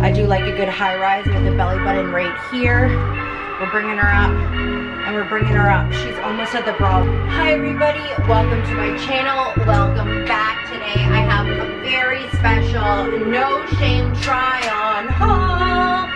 I do like a good high rise with the belly button right here. We're bringing her up, and we're bringing her up. She's almost at the bra. Hi everybody, welcome to my channel. Welcome back. Today I have a very special no shame try on haul.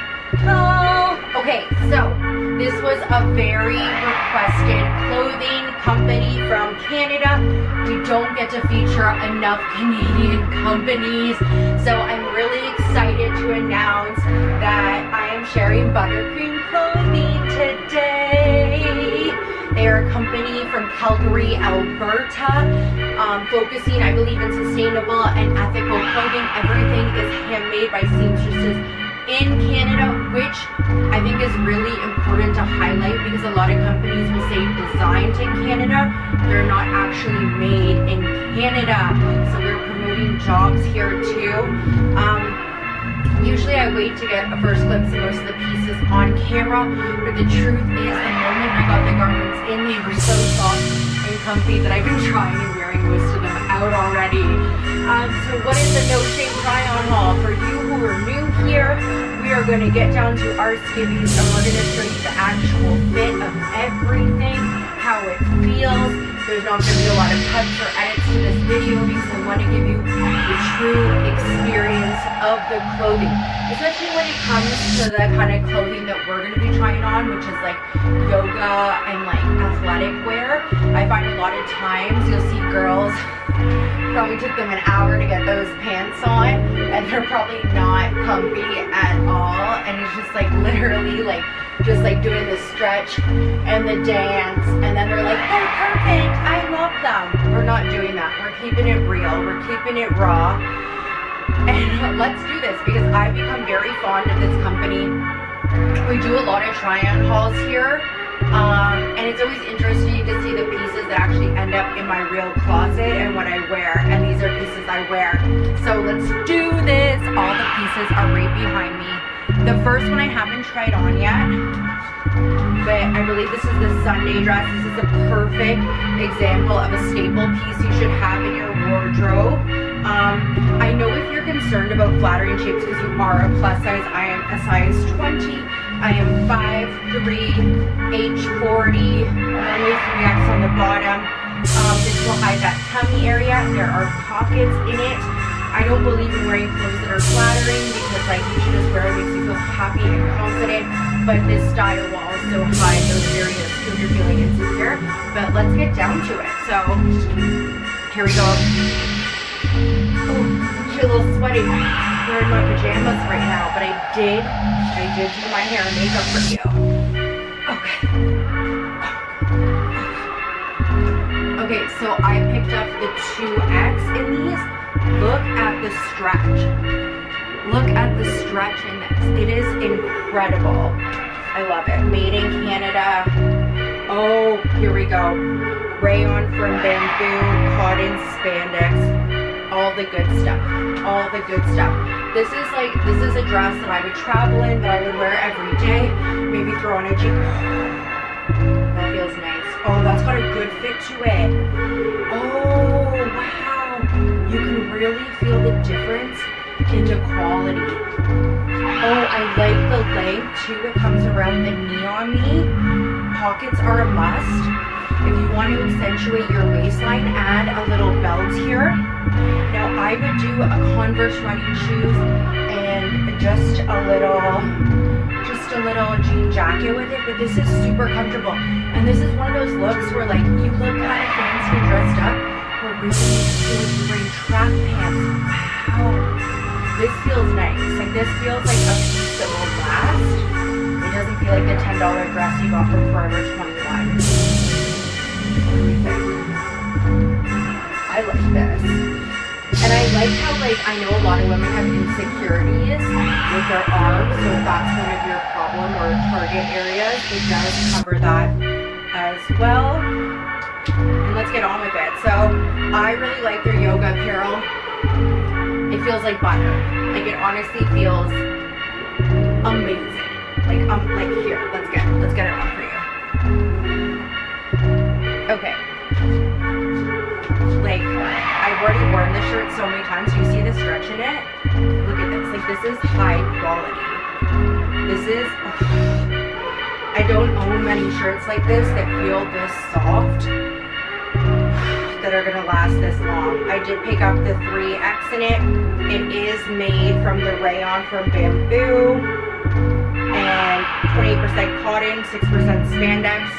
Okay, so this was a very requested clothing company from Canada. We don't get to feature enough Canadian companies, so I'm really excited to announce that I am sharing Buttercream Clothing today. They are a company from Calgary, Alberta, focusing, I believe, in sustainable and ethical clothing. Everything is handmade by seamstresses in Canada, which I think is really important to highlight, because a lot of companies will say designed in Canada. They're not actually made in Canada. So we're promoting jobs here too. Usually I wait to get a first glimpse of most of the pieces on camera, but the truth is the moment I got the garments in, they were so soft and comfy that I've been trying and wearing most of them out already. So what is the no shame try on haul? For you who are new here, we are going to get down to our skivvies and we're going to show you the actual fit of everything, how it feels. There's not going to be a lot of cuts or edits to this video because I want to give you the true experience of the clothing, especially when it comes to the kind of clothing that we're going to be trying on, which is like yoga and like athletic wear. I find a lot of times you'll see girls, probably took them an hour to get those pants on, and they're probably not comfy at all, and it's just like literally like just like doing the stretch and the dance, and then they're like, they're perfect, I love them. We're not doing that. We're keeping it real, we're keeping it raw, and let's do this because I've become very fond of this company. We do a lot of try-on hauls here, and it's always interesting to see the pieces that actually end up in my real closet and what I wear, and these are pieces I wear. So let's do this. All the pieces are right behind me. The first one I haven't tried on yet, but I believe this is the Sunday dress. This is a perfect example of a staple piece you should have in your wardrobe. I know if you're concerned about flattering shapes because you are a plus size, I am a size 20. I am 5'3", age 40, only 3X on the bottom. This will hide that tummy area. There are pockets in it. I don't believe in wearing clothes that are flattering because like you should just wear what makes you feel happy and confident, but this style will also hide those areas too if you're feeling insecure. But let's get down to it. So here we go. Oh, you're a little sweaty. I'm wearing my pajamas right now, but I did do my hair and makeup for you. Okay. Okay, so I picked up the 2X in these. Look at the stretch. Look at the stretch in this. It is incredible. I love it. Made in Canada. Oh, here we go. Rayon from bamboo, cotton, spandex, all the good stuff. All the good stuff. This is a dress that I would travel in, that I would wear every day. Maybe throw on a jean. That feels nice. Oh, that's got a good fit to it. Oh, wow. You can really feel the difference in the quality. Oh, I like the leg too. It comes around the knee on me. Pockets are a must. If you want to accentuate your waistline, add a little belt here. Now I would do a Converse running shoes and just a little jean jacket with it, but this is super comfortable. And this is one of those looks where like you look kind of fancy and dressed up, but really you bring track pants. Wow, this feels nice. Like this feels like a piece that will last. It doesn't feel like the $10 dress you got from Forever 21. What do we think? I like this. And I like how, like, I know a lot of women have insecurities with their arms, so if that's one of your problem or target areas, it does cover that as well. And let's get on with it. So I really like their yoga apparel. It feels like butter. Like, it honestly feels amazing. Like here, let's get it on for you. Okay. Like, I've already worn this shirt so many times. You see the stretch in it? Look at this. Like, this is high quality. This is, I don't own many shirts like this that feel this soft, that are gonna last this long. I did pick up the 3X in it. It is made from the rayon from bamboo, and 28% cotton, 6% spandex.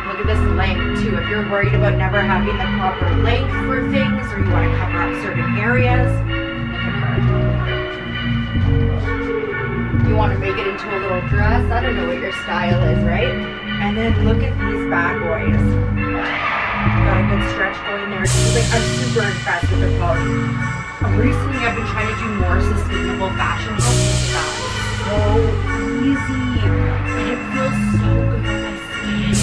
Look at this length too. If you're worried about never having the proper length for things, or you want to cover up certain areas, look at her. You want to make it into a little dress. I don't know what your style is, right? And then look at these bad boys. Got a good stretch going there. Like, I'm super impressed with the quality. Recently, I've been trying to do more sustainable fashion looks. So easy, and it feels so good on my skin.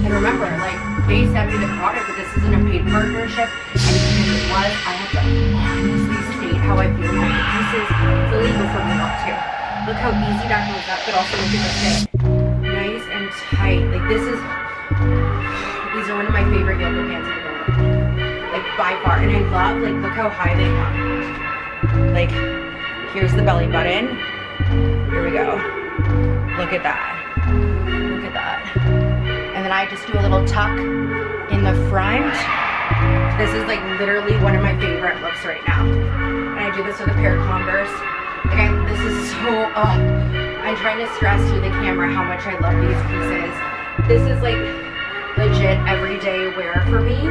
And remember, like, they sent me the product, but this isn't a paid partnership. And if it was, I have to honestly state how I feel about the pieces. It's illegal for me not to. Look how easy that goes up, but also look at the fit. Nice and tight. Like, this is, these are one of my favorite yoga pants in the world. Like, by far. And I love, like, look how high they come. Like, here's the belly button. Here we go. Look at that. Look at that. And then I just do a little tuck in the front. This is like literally one of my favorite looks right now. And I do this with a pair of Converse. Like, this is so, I'm trying to stress through the camera how much I love these pieces. This is like legit everyday wear for me.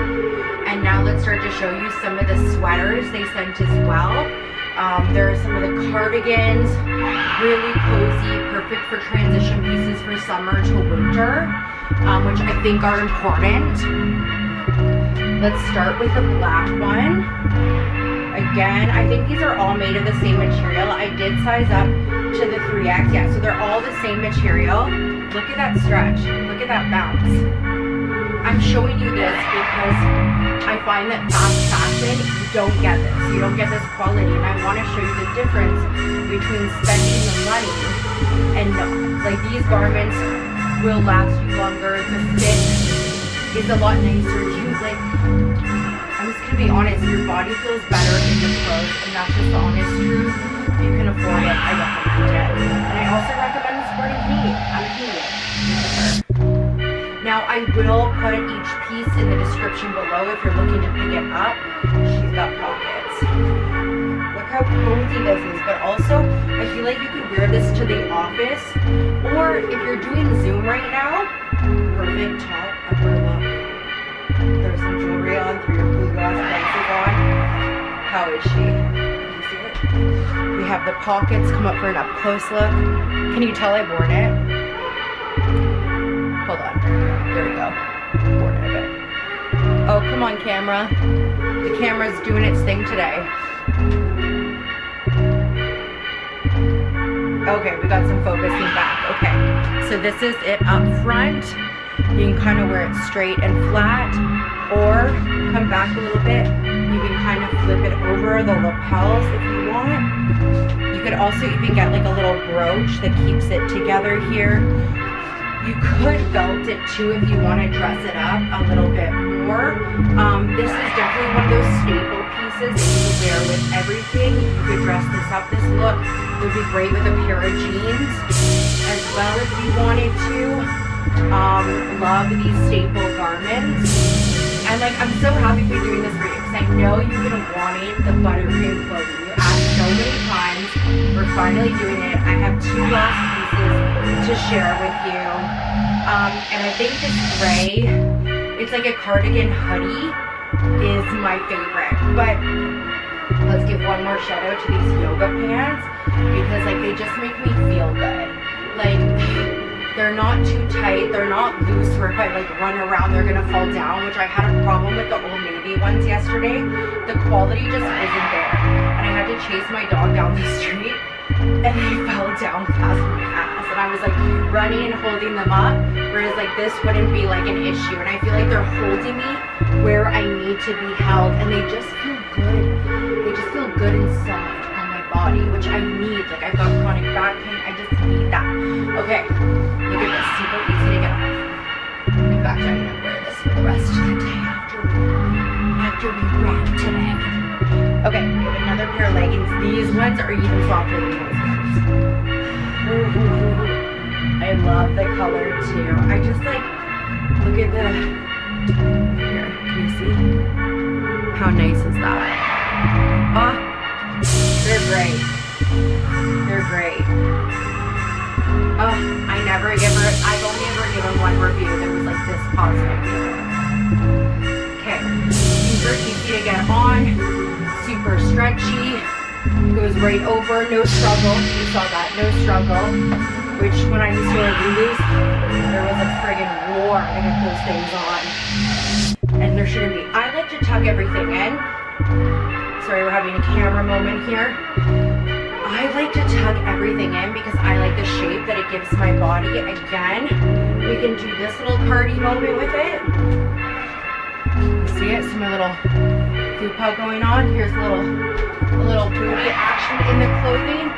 And now let's start to show you some of the sweaters they sent as well. There are some of the cardigans, really cozy, perfect for transition pieces for summer to winter, which I think are important. Let's start with the black one. Again, I think these are all made of the same material. I did size up to the 3X. Yeah, so they're all the same material. Look at that stretch. Look at that bounce. I'm showing you this because I find that fast fashion, you don't get this. You don't get this quality. And I want to show you the difference between spending the money and not. Like, these garments will last you longer. The fit is a lot nicer. You, like, I'm just going to be honest, your body feels better in your clothes, and that's just the honest truth. If you can afford it, I recommend it. And I also recommend the sporting Canadian. I'm Canadian. Now, I will put each piece in the description below if you're looking to pick it up. She's got pockets. Look how cozy this is, but also, I feel like you could wear this to the office, or if you're doing Zoom right now, perfect top, upper look. There's some jewelry on, through your blue glass glasses on. How is she? Can you see it? We have the pockets come up for an up-close look. Can you tell I've worn it? Hold on. There we go. Worn it a bit. Oh, come on, camera. The camera's doing its thing today. Okay, we got some focusing back. Okay, so this is it up front. You can kind of wear it straight and flat, or come back a little bit. You can kind of flip it over the lapels if you want. You could also even get like a little brooch that keeps it together here. You could belt it too if you want to dress it up a little bit more. This is definitely one of those staple pieces that you could wear with everything. You could dress this up. This look would be great with a pair of jeans as well if you wanted to. Love these staple garments. And like, I'm so happy to be doing this for you because I know you've been wanting the buttercream clothing. You asked so many times. We're finally doing it. I have 2 last pieces to share with you. And I think this gray, it's like a cardigan hoodie, is my favorite. But let's give one more shout out to these yoga pants because like they just make me feel good. Like, they're not too tight, they're not loose where if I like run around they're gonna fall down, which I had a problem with the Old Navy ones yesterday. The quality just isn't there. And I had to chase my dog down the street and they fell down past my ass. And I was like running and holding them up, whereas like this wouldn't be like an issue. And I feel like they're holding me where I need to be held, and they just feel good. They just feel good and soft on my body, which I need. Like, I've got chronic back pain, I just need that. Okay, look at this, super easy to get off. In fact, I'm gonna wear this for the rest of the day after we wrap today. Okay, we have another pair of leggings. These ones are even softer than those ones. I love the color too. I just like, look at the, here, can you see? How nice is that? Oh, they're great. They're great. Oh, I've only ever given one review that was like this positive before. Okay, super easy to get on, super stretchy, goes right over, no struggle. You saw that, no struggle. Which when I used to wear Lulus, there was a friggin' war to get those things on. And there shouldn't be. I like to tuck everything in. Sorry, we're having a camera moment here. I like to tuck everything in because I like the shape that it gives my body. Again, we can do this little party moment with it. See it? Some little fupa going on. Here's a little booty action in the clothing.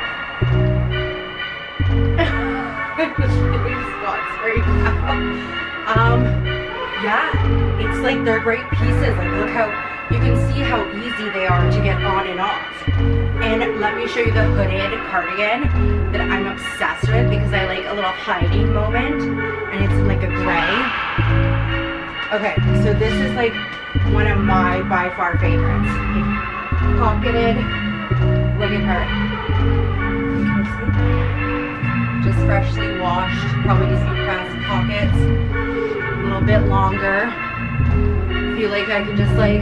Spots right now. Yeah, it's like they're great pieces. Like look how you can see how easy they are to get on and off. And let me show you the hooded cardigan that I'm obsessed with because I like a little hiding moment, and it's in like a gray. Okay, so this is like one of my by far favorites. Pocketed. Look at her. Just freshly washed, probably just need brass pockets, a little bit longer. Feel like I can just like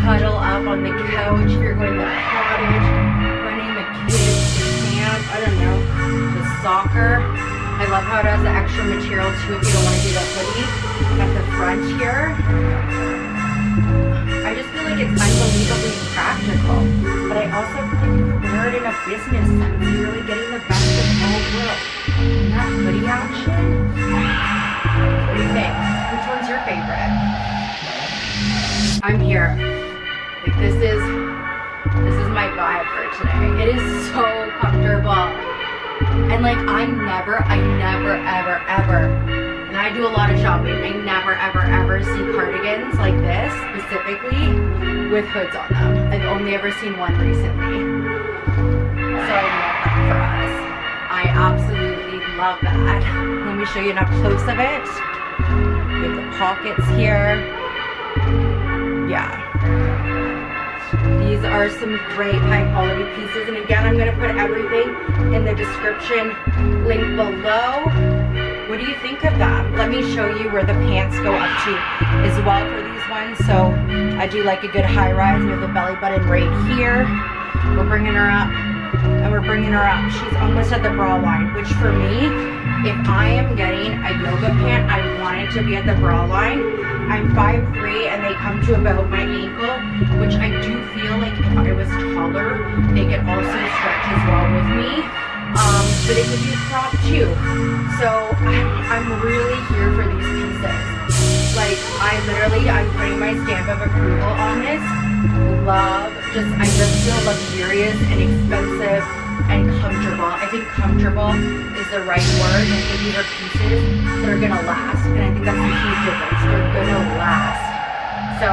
cuddle up on the couch if you're going to the cottage, running the kids to camp, I don't know, to soccer. I love how it has the extra material too if you don't want to do the hoodie at the front here. I just feel like it's unbelievably practical, but I also feel like you can wear it in a business sense. You're really getting the best of all worlds. And that hoodie action, what do you think? Which one's your favorite? I'm here. Like this is my vibe for today. It is so comfortable. And like I never, ever, and I do a lot of shopping, I never, ever see cardigans like this, specifically, with hoods on them. I've only ever seen one recently. So I love that for us. I absolutely love that. Let me show you an up close of it. With the pockets here. Yeah. These are some great high quality pieces. And again, I'm going to put everything in the description link below. What do you think of them? Let me show you where the pants go up to as well for these ones. So I do like a good high rise. We have the belly button right here. We're bringing her up and we're bringing her up. She's almost at the bra line, which for me, if I am getting a yoga pant, I want it to be at the bra line. I'm 5'3" and they come to about my ankle, which I do feel like if I was taller, they could also stretch as well with me. But it could be cropped too. So I'm really here for these pieces. Like I'm putting my stamp of approval on this. I just feel luxurious and expensive and comfortable. I think comfortable is the right word. I think these are pieces that are gonna last, and I think that's a huge difference. They're gonna last. So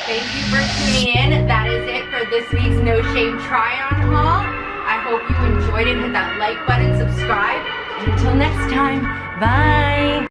thank you for tuning in. That is it for this week's No Shame Try-On haul. I hope you enjoyed it. Hit that like button, subscribe, and until next time, bye.